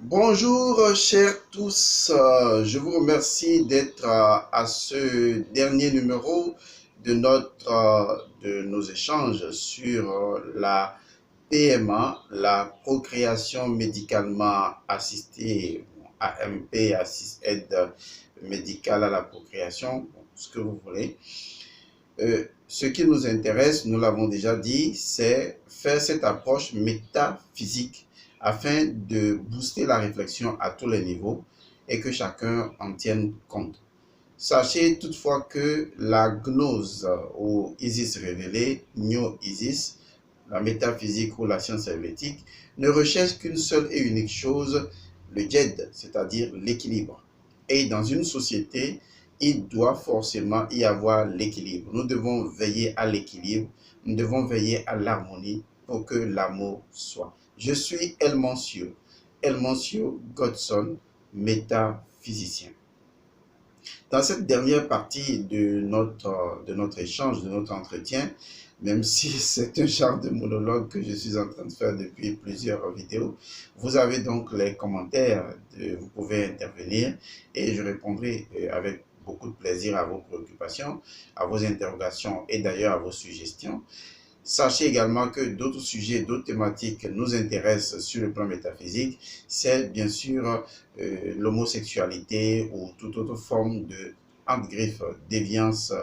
Bonjour chers tous, je vous remercie d'être à ce dernier numéro de nos échanges sur la PMA, la procréation médicalement assistée, AMP, aide médicale à la procréation, ce que vous voulez. Ce qui nous intéresse, nous l'avons déjà dit, c'est faire cette approche métaphysique afin de booster la réflexion à tous les niveaux et que chacun en tienne compte. Sachez toutefois que la gnose ou Isis révélée, New Isis, la métaphysique ou la science helvétique, ne recherche qu'une seule et unique chose, le djed, c'est-à-dire l'équilibre. Et dans une société, il doit forcément y avoir l'équilibre. Nous devons veiller à l'équilibre, nous devons veiller à l'harmonie pour que l'amour soit. Je suis Elmancio Godson, métaphysicien. Dans cette dernière partie de notre échange, de notre entretien, même si c'est un genre de monologue que je suis en train de faire depuis plusieurs vidéos, vous avez donc les commentaires, vous pouvez intervenir et je répondrai avec beaucoup de plaisir à vos préoccupations, à vos interrogations et d'ailleurs à vos suggestions. Sachez également que d'autres sujets, d'autres thématiques nous intéressent sur le plan métaphysique. C'est bien sûr l'homosexualité ou toute autre forme de, entre griffes, déviance,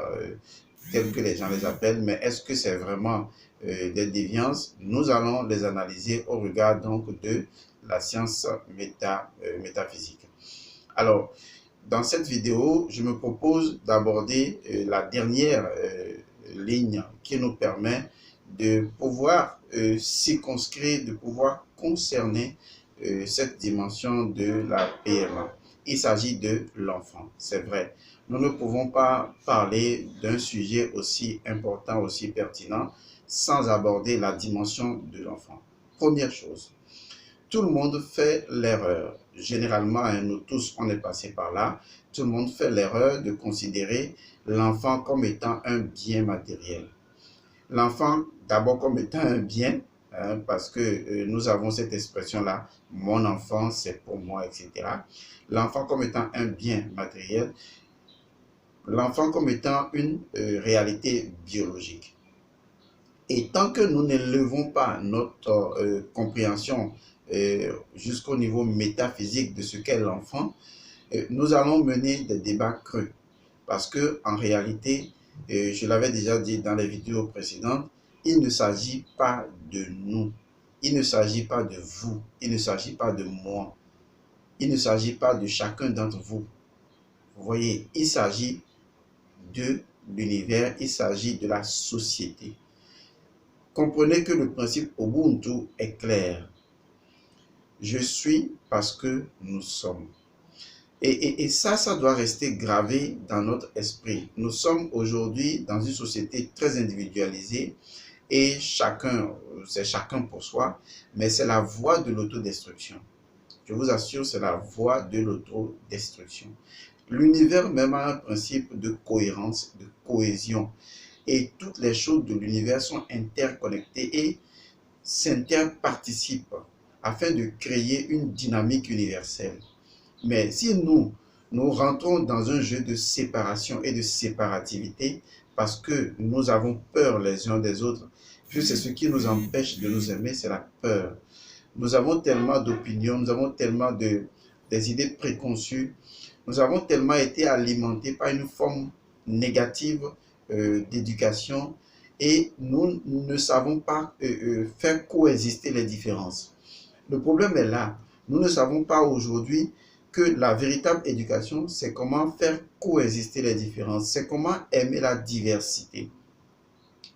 telle que les gens les appellent. Mais est-ce que c'est vraiment des déviances? Nous allons les analyser au regard donc de la science métaphysique. Alors, dans cette vidéo, je me propose d'aborder la dernière ligne qui nous permet de pouvoir circonscrire, de pouvoir concerner cette dimension de la PMA. Il s'agit de l'enfant, c'est vrai. Nous ne pouvons pas parler d'un sujet aussi important, aussi pertinent, sans aborder la dimension de l'enfant. Première chose, tout le monde fait l'erreur. Généralement, hein, nous tous, on est passé par là. Tout le monde fait l'erreur de considérer l'enfant comme étant un bien matériel. L'enfant, d'abord comme étant un bien, hein, parce que nous avons cette expression-là, mon enfant, c'est pour moi, etc. L'enfant comme étant un bien matériel, l'enfant comme étant une réalité biologique. Et tant que nous n'élevons pas notre compréhension jusqu'au niveau métaphysique de ce qu'est l'enfant, nous allons mener des débats creux. Parce que en réalité, je l'avais déjà dit dans les vidéos précédentes, il ne s'agit pas de nous, il ne s'agit pas de vous, il ne s'agit pas de moi, il ne s'agit pas de chacun d'entre vous. Vous voyez, il s'agit de l'univers, il s'agit de la société. Comprenez que le principe Ubuntu est clair. Je suis parce que nous sommes. Et ça doit rester gravé dans notre esprit. Nous sommes aujourd'hui dans une société très individualisée et c'est chacun pour soi, mais c'est la voie de l'autodestruction. Je vous assure, c'est la voie de l'autodestruction. L'univers même a un principe de cohérence, de cohésion. Et toutes les choses de l'univers sont interconnectées et s'interparticipent afin de créer une dynamique universelle. Mais si nous rentrons dans un jeu de séparation et de séparativité parce que nous avons peur les uns des autres, puis c'est ce qui nous empêche de nous aimer, c'est la peur. Nous avons tellement d'opinions, nous avons tellement des idées préconçues, nous avons tellement été alimentés par une forme négative d'éducation et nous ne savons pas faire coexister les différences. Le problème est là. Nous ne savons pas aujourd'hui que la véritable éducation, c'est comment faire coexister les différences, c'est comment aimer la diversité.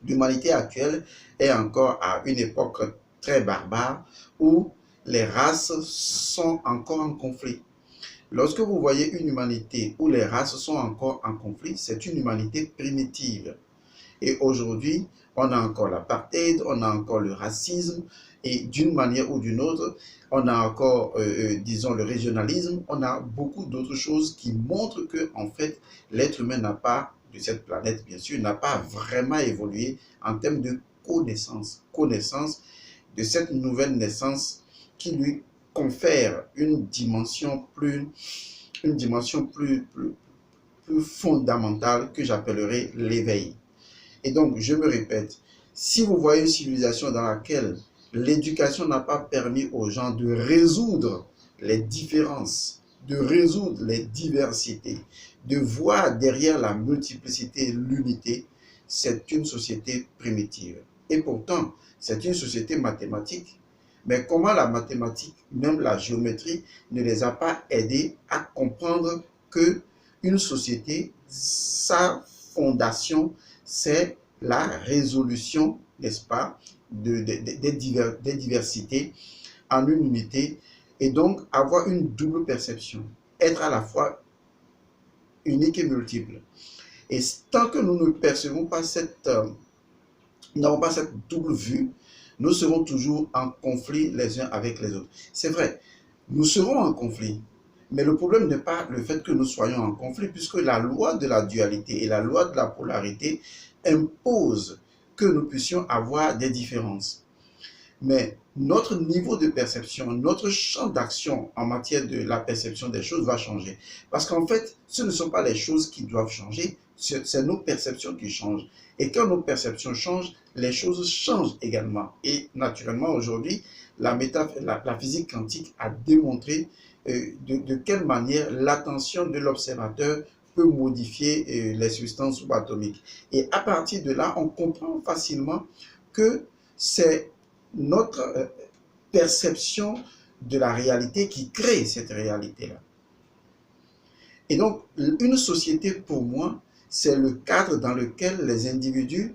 L'humanité actuelle est encore à une époque très barbare où les races sont encore en conflit. Lorsque vous voyez une humanité où les races sont encore en conflit, c'est une humanité primitive. Et aujourd'hui, on a encore l'apartheid, on a encore le racisme, et d'une manière ou d'une autre, on a encore, disons, le régionalisme, on a beaucoup d'autres choses qui montrent que, en fait, l'être humain n'a pas, de cette planète, bien sûr, n'a pas vraiment évolué en termes de connaissance de cette nouvelle naissance qui lui confère une dimension plus fondamentale que j'appellerai l'éveil. Et donc, je me répète, si vous voyez une civilisation dans laquelle l'éducation n'a pas permis aux gens de résoudre les différences, de résoudre les diversités, de voir derrière la multiplicité l'unité, c'est une société primitive. Et pourtant, c'est une société mathématique. Mais comment la mathématique, même la géométrie, ne les a pas aidés à comprendre que une société, sa fondation, c'est la résolution, n'est-ce pas, des diversités en une unité, et donc avoir une double perception, être à la fois unique et multiple. Et tant que nous ne percevons pas n'avons pas cette double vue, nous serons toujours en conflit les uns avec les autres. C'est vrai, nous serons en conflit, mais le problème n'est pas le fait que nous soyons en conflit, puisque la loi de la dualité et la loi de la polarité imposent que nous puissions avoir des différences. Mais notre niveau de perception, notre champ d'action en matière de la perception des choses va changer. Parce qu'en fait, ce ne sont pas les choses qui doivent changer, c'est nos perceptions qui changent. Et quand nos perceptions changent, les choses changent également. Et naturellement, aujourd'hui, la physique quantique a démontré de quelle manière l'attention de l'observateur peut modifier les substances subatomiques. Et à partir de là, on comprend facilement que c'est notre perception de la réalité qui crée cette réalité-là. Et donc, une société, pour moi, c'est le cadre dans lequel les individus,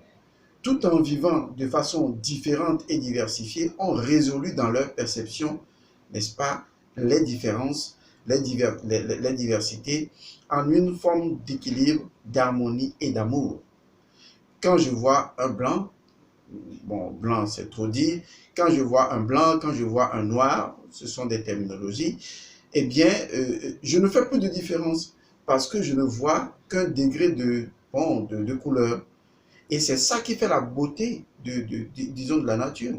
tout en vivant de façon différente et diversifiée, ont résolu dans leur perception, n'est-ce pas, les différences, les diversités, en une forme d'équilibre, d'harmonie et d'amour. Quand je vois un blanc, bon, blanc c'est trop dit, quand je vois un blanc, quand je vois un noir, ce sont des terminologies, eh bien, je ne fais plus de différence parce que je ne vois qu'un degré de couleur. Et c'est ça qui fait la beauté, disons, de la nature.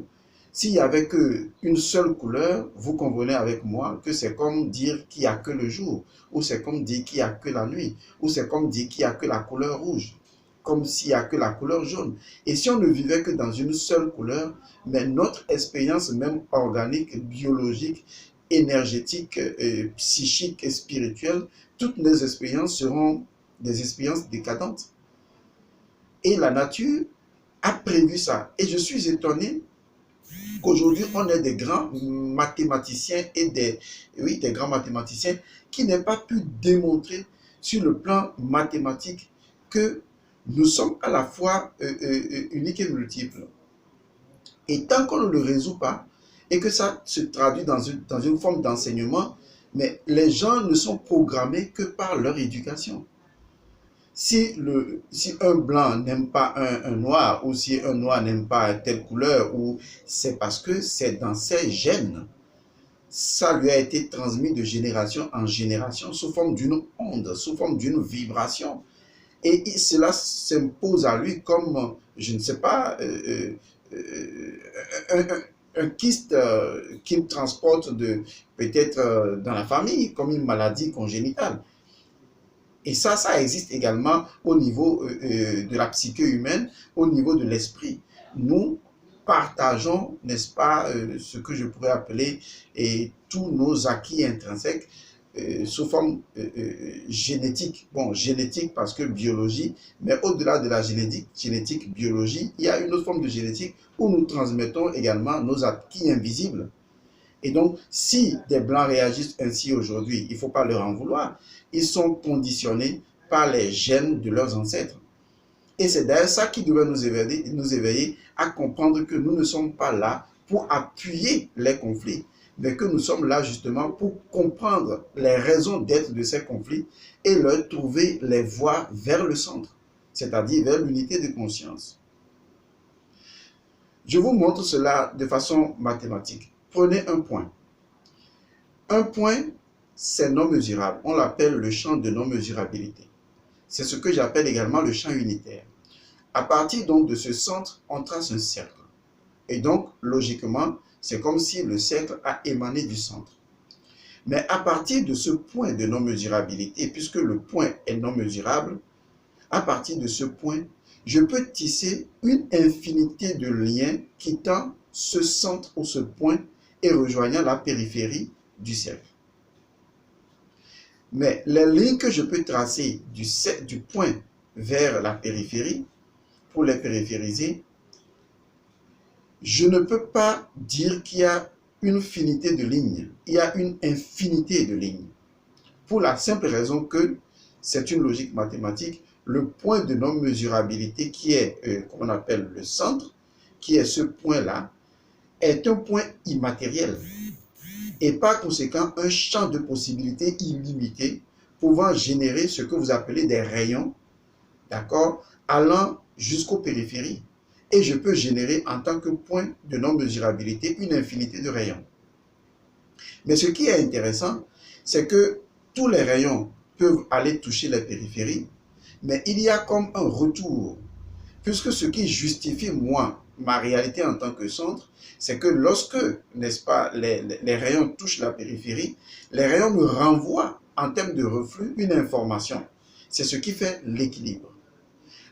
S'il n'y avait qu'une seule couleur, vous convenez avec moi que c'est comme dire qu'il n'y a que le jour, ou c'est comme dire qu'il n'y a que la nuit, ou c'est comme dire qu'il n'y a que la couleur rouge, comme s'il n'y a que la couleur jaune. Et si on ne vivait que dans une seule couleur, mais notre expérience même organique, biologique, énergétique, psychique et spirituelle, toutes nos expériences seront des expériences décadentes. Et la nature a prévu ça. Et je suis étonné qu'aujourd'hui, on ait des grands mathématiciens et des grands mathématiciens qui n'aient pas pu démontrer sur le plan mathématique que nous sommes à la fois uniques et multiples. Et tant qu'on ne le résout pas, et que ça se traduit dans une forme d'enseignement, mais les gens ne sont programmés que par leur éducation. Si un blanc n'aime pas un noir, ou si un noir n'aime pas telle couleur, c'est parce que c'est dans ses gènes. Ça lui a été transmis de génération en génération sous forme d'une onde, sous forme d'une vibration. Et cela s'impose à lui comme, je ne sais pas, un kyste qu'il transporte peut-être dans la famille, comme une maladie congénitale. Et ça existe également au niveau de la psyché humaine, au niveau de l'esprit. Nous partageons, n'est-ce pas, ce que je pourrais appeler tous nos acquis intrinsèques sous forme génétique. Bon, génétique parce que biologie, mais au-delà de la génétique, biologie, il y a une autre forme de génétique où nous transmettons également nos acquis invisibles. Et donc, si des Blancs réagissent ainsi aujourd'hui, il ne faut pas leur en vouloir. Ils sont conditionnés par les gènes de leurs ancêtres. Et c'est d'ailleurs ça qui devrait nous éveiller à comprendre que nous ne sommes pas là pour appuyer les conflits, mais que nous sommes là justement pour comprendre les raisons d'être de ces conflits et leur trouver les voies vers le centre, c'est-à-dire vers l'unité de conscience. Je vous montre cela de façon mathématique. Prenez un point. Un point, c'est non mesurable. On l'appelle le champ de non-mesurabilité. C'est ce que j'appelle également le champ unitaire. À partir donc de ce centre, on trace un cercle. Et donc, logiquement, C'est comme si le cercle a émané du centre. Mais à partir de ce point de non-mesurabilité, puisque le point est non mesurable, à partir de ce point, je peux tisser une infinité de liens quittant ce centre ou ce point et rejoignant la périphérie du cercle. Mais les lignes que je peux tracer du point vers la périphérie, pour les périphériser, je ne peux pas dire qu'il y a une finité de lignes. Il y a une infinité de lignes. Pour la simple raison que c'est une logique mathématique, le point de non-mesurabilité qui est, qu'on appelle le centre, qui est ce point-là, est un point immatériel et par conséquent un champ de possibilités illimité pouvant générer ce que vous appelez des rayons, d'accord, allant jusqu'aux périphéries. Et je peux générer en tant que point de non-mesurabilité une infinité de rayons. Mais ce qui est intéressant, c'est que tous les rayons peuvent aller toucher les périphéries, mais il y a comme un retour, puisque ce qui justifie moi, ma réalité en tant que centre, c'est que lorsque, n'est-ce pas, les rayons touchent la périphérie, les rayons me renvoient en termes de reflux une information. C'est ce qui fait l'équilibre.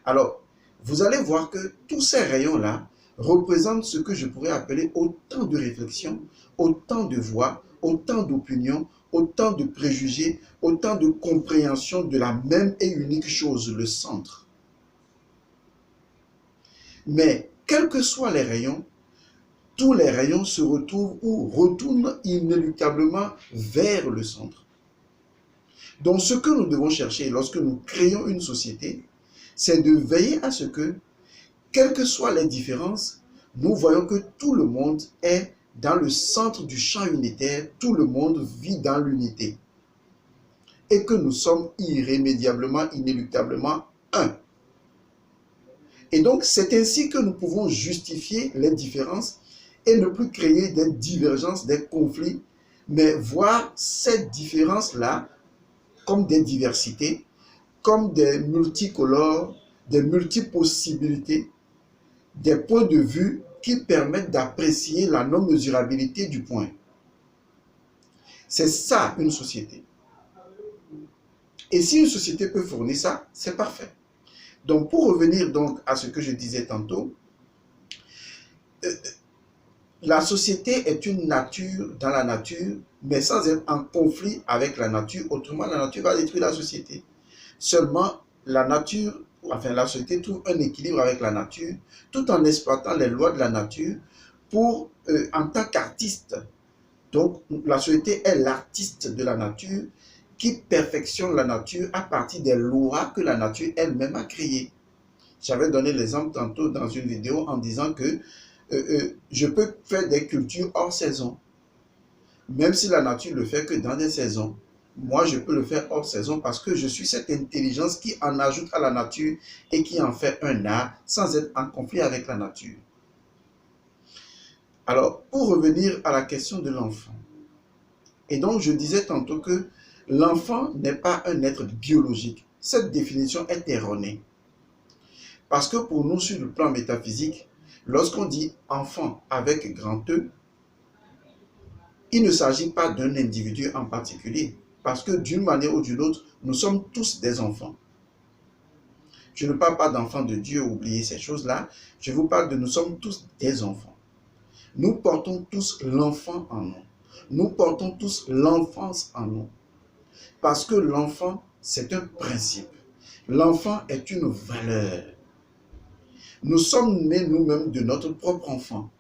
Alors, vous allez voir que tous ces rayons-là représentent ce que je pourrais appeler autant de réflexions, autant de voix, autant d'opinions, autant de préjugés, autant de compréhension de la même et unique chose, le centre. Mais, quels que soient les rayons, tous les rayons se retrouvent ou retournent inéluctablement vers le centre. Donc, ce que nous devons chercher lorsque nous créons une société, c'est de veiller à ce que, quelles que soient les différences, nous voyons que tout le monde est dans le centre du champ unitaire, tout le monde vit dans l'unité. Et que nous sommes irrémédiablement, inéluctablement un. Et donc, c'est ainsi que nous pouvons justifier les différences et ne plus créer des divergences, des conflits, mais voir ces différences-là comme des diversités, comme des multicolores, des multipossibilités, des points de vue qui permettent d'apprécier la non-mesurabilité du point. C'est ça une société. Et si une société peut fournir ça, c'est parfait. Donc pour revenir donc à ce que je disais tantôt, la société est une nature dans la nature, mais sans être en conflit avec la nature. Autrement, la nature va détruire la société. Seulement, la nature, enfin la société trouve un équilibre avec la nature, tout en exploitant les lois de la nature pour, en tant qu'artiste. Donc, la société est l'artiste de la nature qui perfectionne la nature à partir des lois que la nature elle-même a créées. J'avais donné l'exemple tantôt dans une vidéo en disant que je peux faire des cultures hors saison. Même si la nature le fait que dans des saisons, moi je peux le faire hors saison parce que je suis cette intelligence qui en ajoute à la nature et qui en fait un art sans être en conflit avec la nature. Alors, pour revenir à la question de l'enfant, et donc je disais tantôt que l'enfant n'est pas un être biologique. Cette définition est erronée. Parce que pour nous, sur le plan métaphysique, lorsqu'on dit enfant avec grand E, il ne s'agit pas d'un individu en particulier. Parce que d'une manière ou d'une autre, nous sommes tous des enfants. Je ne parle pas d'enfants de Dieu, oubliez ces choses-là. Je vous parle de nous sommes tous des enfants. Nous portons tous l'enfant en nous. Nous portons tous l'enfance en nous. Parce que l'enfant, c'est un principe. L'enfant est une valeur. Nous sommes nés nous-mêmes de notre propre enfant.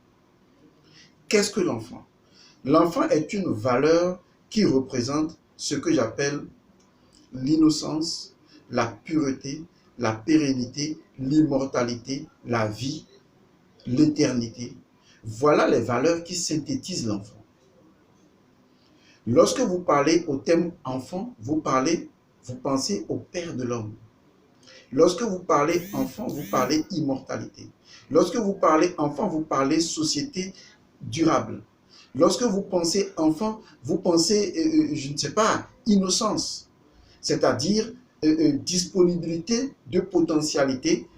Qu'est-ce que l'enfant? L'enfant est une valeur qui représente ce que j'appelle l'innocence, la pureté, la pérennité, l'immortalité, la vie, l'éternité. Voilà les valeurs qui synthétisent l'enfant. Lorsque vous parlez au thème enfant, vous pensez au Père de l'homme. Lorsque vous parlez enfant, vous parlez immortalité. Lorsque vous parlez enfant, vous parlez société durable. Lorsque vous pensez enfant, vous pensez, je ne sais pas, innocence. C'est-à-dire disponibilité de potentialité,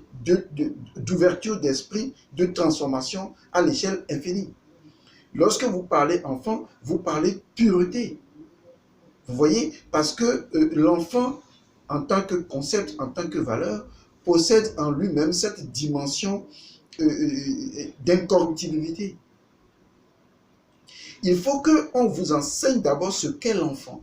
d'ouverture d'esprit, de transformation à l'échelle infinie. Lorsque vous parlez enfant, vous parlez pureté. Vous voyez, parce que l'enfant, en tant que concept, en tant que valeur, possède en lui-même cette dimension d'incorruptibilité. Il faut qu'on vous enseigne d'abord ce qu'est l'enfant,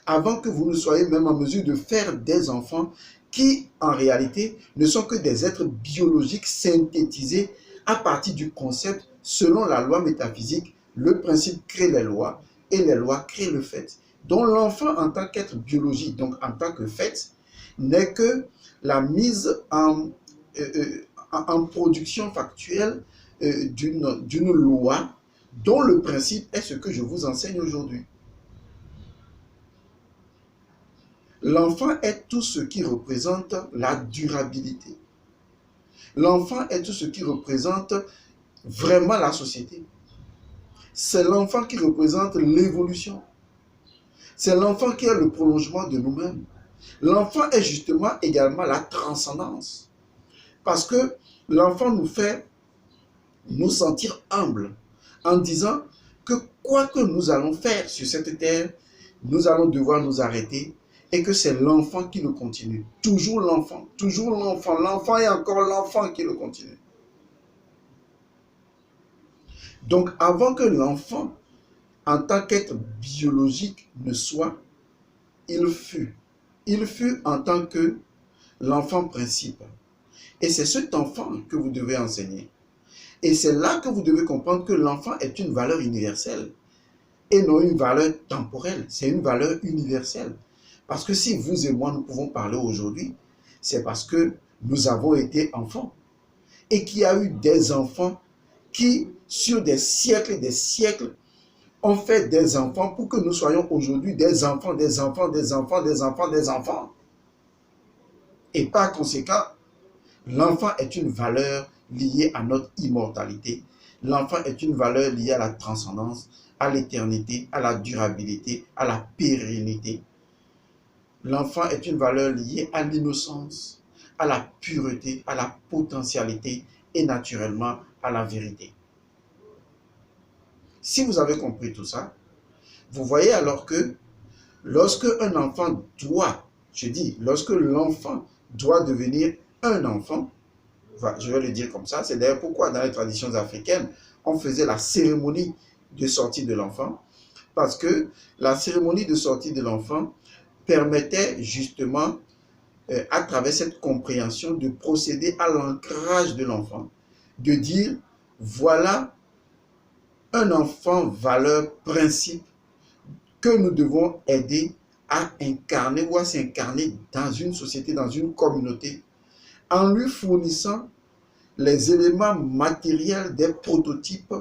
avant que vous ne soyez même en mesure de faire des enfants qui, en réalité, ne sont que des êtres biologiques synthétisés à partir du concept selon la loi métaphysique. Le principe crée les lois et les lois créent le fait. Donc l'enfant en tant qu'être biologique, donc en tant que fait, n'est que la mise en production factuelle d'une loi dont le principe est ce que je vous enseigne aujourd'hui. L'enfant est tout ce qui représente la durabilité. L'enfant est tout ce qui représente vraiment la société. C'est l'enfant qui représente l'évolution. C'est l'enfant qui est le prolongement de nous-mêmes. L'enfant est justement également la transcendance. Parce que l'enfant nous fait nous sentir humbles en disant que quoi que nous allons faire sur cette terre, nous allons devoir nous arrêter et que c'est l'enfant qui le continue. Toujours l'enfant, l'enfant et encore l'enfant qui le continue. Donc avant que l'enfant, en tant qu'être biologique, ne soit, il fut. Il fut en tant que l'enfant principe. Et c'est cet enfant que vous devez enseigner. Et c'est là que vous devez comprendre que l'enfant est une valeur universelle et non une valeur temporelle. C'est une valeur universelle. Parce que si vous et moi, nous pouvons parler aujourd'hui, c'est parce que nous avons été enfants. Et qu'il y a eu des enfants qui, sur des siècles et des siècles, ont fait des enfants pour que nous soyons aujourd'hui des enfants, des enfants, des enfants, des enfants, des enfants. Et par conséquent, l'enfant est une valeur liée à notre immortalité. L'enfant est une valeur liée à la transcendance, à l'éternité, à la durabilité, à la pérennité. L'enfant est une valeur liée à l'innocence, à la pureté, à la potentialité et naturellement à la vérité. Si vous avez compris tout ça, vous voyez alors que lorsque un enfant doit, lorsque l'enfant doit devenir un enfant, je vais le dire comme ça, c'est d'ailleurs pourquoi dans les traditions africaines, on faisait la cérémonie de sortie de l'enfant, parce que la cérémonie de sortie de l'enfant permettait justement, à travers cette compréhension, de procéder à l'ancrage de l'enfant, de dire, voilà un enfant valeur, principe, que nous devons aider à incarner ou à s'incarner dans une société, dans une communauté, en lui fournissant les éléments matériels des prototypes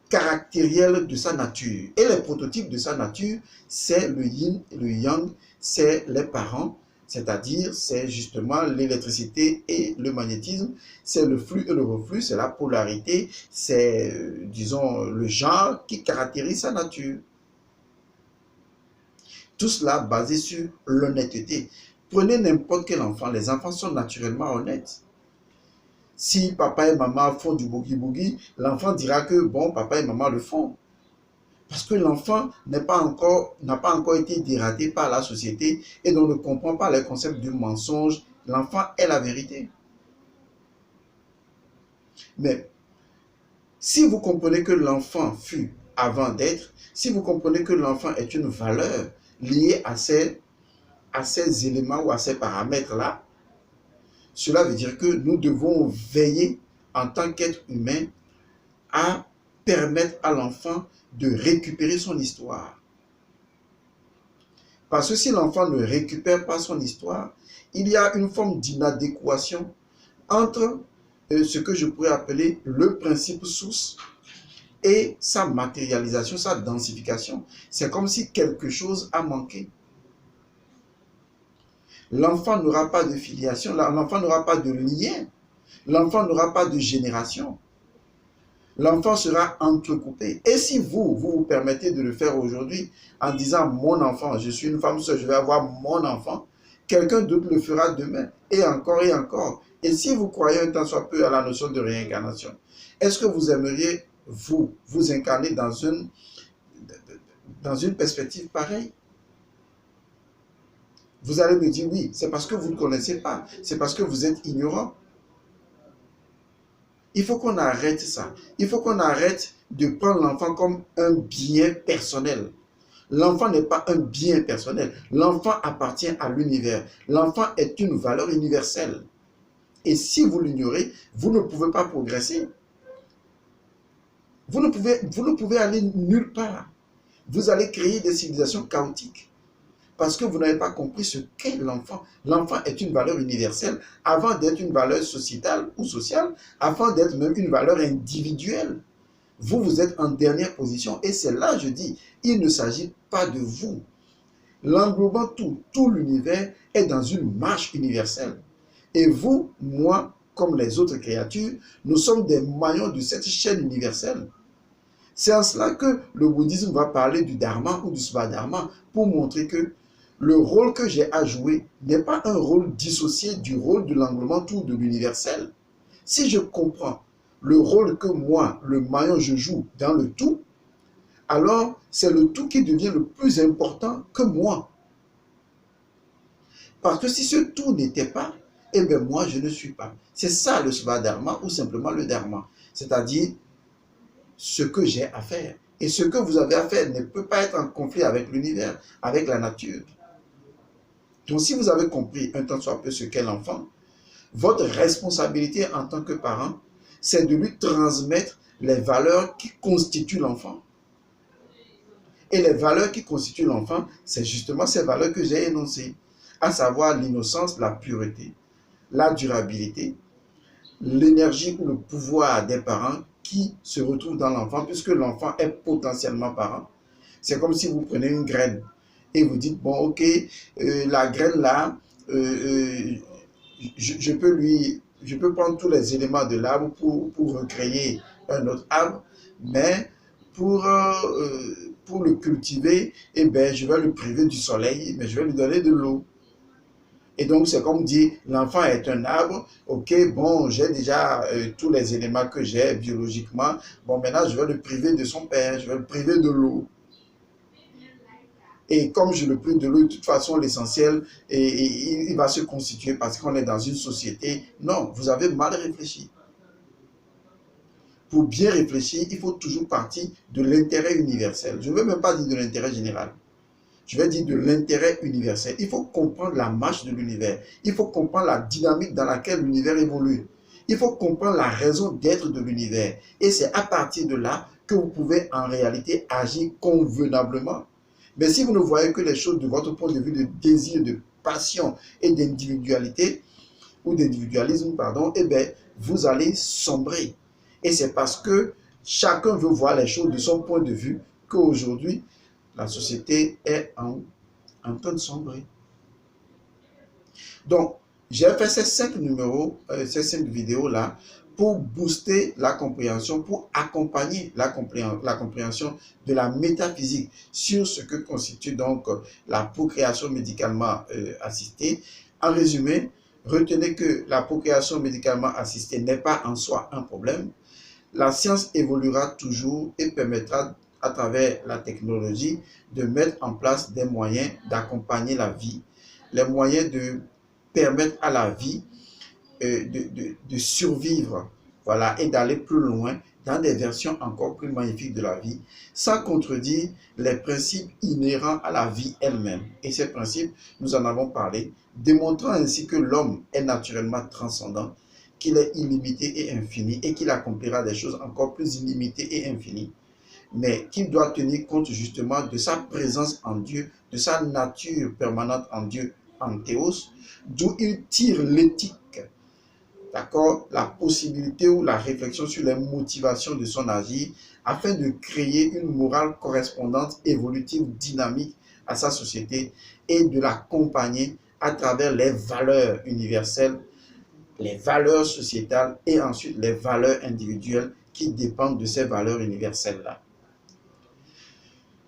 caractériels de sa nature. Et les prototypes de sa nature, c'est le yin et le yang, c'est les parents, c'est-à-dire c'est justement l'électricité et le magnétisme, c'est le flux et le reflux, c'est la polarité, c'est, disons, le genre qui caractérise sa nature. Tout cela basé sur l'honnêteté. Prenez n'importe quel enfant, les enfants sont naturellement honnêtes. Si papa et maman font du boogie-boogie, l'enfant dira que bon, papa et maman le font. Parce que l'enfant n'a pas encore été dératé par la société et donc ne comprend pas les concepts du mensonge. L'enfant est la vérité. Mais si vous comprenez que l'enfant fut avant d'être, si vous comprenez que l'enfant est une valeur liée à ces éléments ou à ces paramètres-là, cela veut dire que nous devons veiller en tant qu'être humain à permettre à l'enfant de récupérer son histoire. Parce que si l'enfant ne récupère pas son histoire, il y a une forme d'inadéquation entre ce que je pourrais appeler le principe source et sa matérialisation, sa densification. C'est comme si quelque chose a manqué. L'enfant n'aura pas de filiation, l'enfant n'aura pas de lien, l'enfant n'aura pas de génération. L'enfant sera entrecoupé. Et si vous permettez de le faire aujourd'hui en disant mon enfant, je suis une femme seule, je vais avoir mon enfant, quelqu'un d'autre le fera demain et encore et encore. Et si vous croyez un tant soit peu à la notion de réincarnation, est-ce que vous aimeriez vous incarnez dans une perspective pareille? Vous allez me dire oui, c'est parce que vous ne connaissez pas, c'est parce que vous êtes ignorant. Il faut qu'on arrête ça. Il faut qu'on arrête de prendre l'enfant comme un bien personnel. L'enfant n'est pas un bien personnel. L'enfant appartient à l'univers. L'enfant est une valeur universelle. Et si vous l'ignorez, vous ne pouvez pas progresser. Vous ne pouvez aller nulle part. Vous allez créer des civilisations chaotiques. Parce que vous n'avez pas compris ce qu'est l'enfant. L'enfant est une valeur universelle avant d'être une valeur sociétale ou sociale, avant d'être même une valeur individuelle. Vous, vous êtes en dernière position et c'est là, je dis, il ne s'agit pas de vous. L'englobant tout l'univers est dans une marche universelle. Et vous, moi, comme les autres créatures, nous sommes des maillons de cette chaîne universelle. C'est en cela que le bouddhisme va parler du dharma ou du svadharma pour montrer que le rôle que j'ai à jouer n'est pas un rôle dissocié du rôle de l'englobement tout de l'universel. Si je comprends le rôle que moi, le maillon, je joue dans le tout, alors c'est le tout qui devient le plus important que moi. Parce que si ce tout n'était pas, eh bien moi je ne suis pas. C'est ça le svadharma ou simplement le dharma. C'est-à-dire ce que j'ai à faire. Et ce que vous avez à faire ne peut pas être en conflit avec l'univers, avec la nature. Donc si vous avez compris un tant soit peu ce qu'est l'enfant, votre responsabilité en tant que parent, c'est de lui transmettre les valeurs qui constituent l'enfant. Et les valeurs qui constituent l'enfant, c'est justement ces valeurs que j'ai énoncées, à savoir l'innocence, la pureté, la durabilité, l'énergie ou le pouvoir des parents qui se retrouvent dans l'enfant, puisque l'enfant est potentiellement parent. C'est comme si vous prenez une graine et vous dites, bon, ok, la graine là, je peux prendre tous les éléments de l'arbre pour recréer un autre arbre, mais pour le cultiver, eh ben, je vais le priver du soleil, mais je vais lui donner de l'eau. Et donc, c'est comme dire, l'enfant est un arbre, ok, bon, j'ai déjà tous les éléments que j'ai biologiquement, bon, maintenant, je vais le priver de son père, je vais le priver de l'eau. Et comme je le prive de l'eau, de toute façon, l'essentiel, il va se constituer parce qu'on est dans une société. Non, vous avez mal réfléchi. Pour bien réfléchir, il faut toujours partir de l'intérêt universel. Je ne veux même pas dire de l'intérêt général. Je vais dire de l'intérêt universel. Il faut comprendre la marche de l'univers. Il faut comprendre la dynamique dans laquelle l'univers évolue. Il faut comprendre la raison d'être de l'univers. Et c'est à partir de là que vous pouvez en réalité agir convenablement. Mais si vous ne voyez que les choses de votre point de vue de désir, de passion et d'individualité, ou d'individualisme, pardon, eh bien, vous allez sombrer. Et c'est parce que chacun veut voir les choses de son point de vue qu'aujourd'hui, la société est en train de sombrer. Donc, j'ai fait ces 5 numéros, ces 5 vidéos-là, pour booster la compréhension, pour accompagner la compréhension de la métaphysique sur ce que constitue donc la procréation médicalement assistée. En résumé, retenez que la procréation médicalement assistée n'est pas en soi un problème. La science évoluera toujours et permettra à travers la technologie de mettre en place des moyens d'accompagner la vie, les moyens de permettre à la vie de survivre, voilà, et d'aller plus loin dans des versions encore plus magnifiques de la vie, sans contredire les principes inhérents à la vie elle-même. Et ces principes, nous en avons parlé, démontrant ainsi que l'homme est naturellement transcendant, qu'il est illimité et infini, et qu'il accomplira des choses encore plus illimitées et infinies, mais qu'il doit tenir compte justement de sa présence en Dieu, de sa nature permanente en Dieu, en théos, d'où il tire l'éthique, d'accord, la possibilité ou la réflexion sur les motivations de son agir, afin de créer une morale correspondante, évolutive, dynamique à sa société et de l'accompagner à travers les valeurs universelles, les valeurs sociétales et ensuite les valeurs individuelles qui dépendent de ces valeurs universelles-là.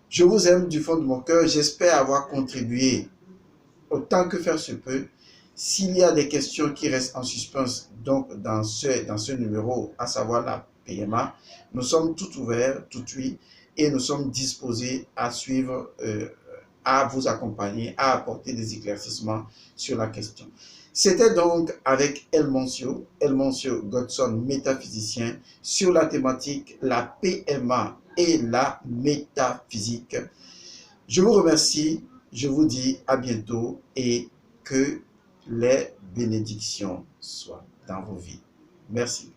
Je vous aime du fond de mon cœur. J'espère avoir contribué autant que faire se peut. S'il y a des questions qui restent en suspens donc dans ce numéro, à savoir la PMA. Nous sommes tout ouverts, tout oui, et nous sommes disposés à suivre, à vous accompagner, à apporter des éclaircissements sur la question. C'était donc avec Elmoncio Godson, métaphysicien, sur la thématique la PMA et la métaphysique. Je vous remercie, je vous dis à bientôt et que les bénédictions soient dans vos vies. Merci.